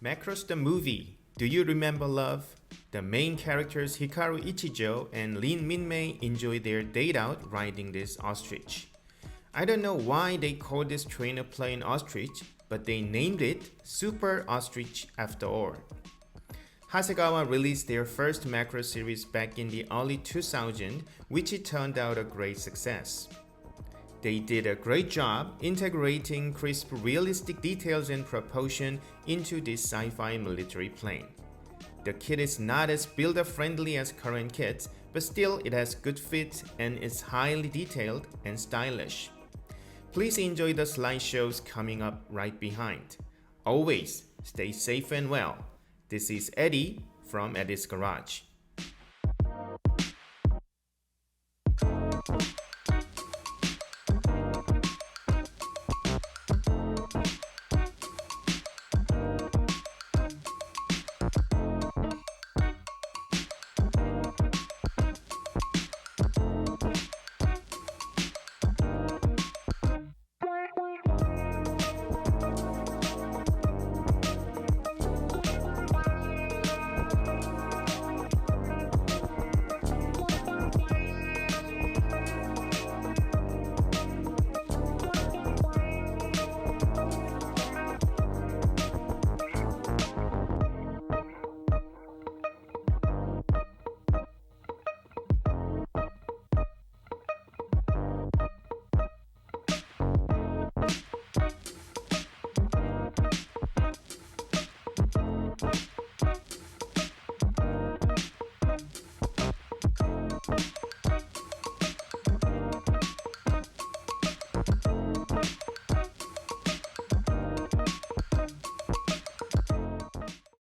Macross the movie. Do you remember love? The main characters Hikaru Ichijo and Lin Minmei enjoy their date out riding this ostrich. I don't know why they called this trainer plane ostrich, but they named it Super Ostrich after all. Hasegawa released their first Macross series back in the early 2000s, which it turned out a great success. They did a great job integrating crisp realistic details and proportion into this sci-fi military plane. The kit is not as builder-friendly as current kits, but still it has good fit and is highly detailed and stylish. Please enjoy the slideshows coming up right behind. Always stay safe and well. This is Eddie from Eddie's Garage.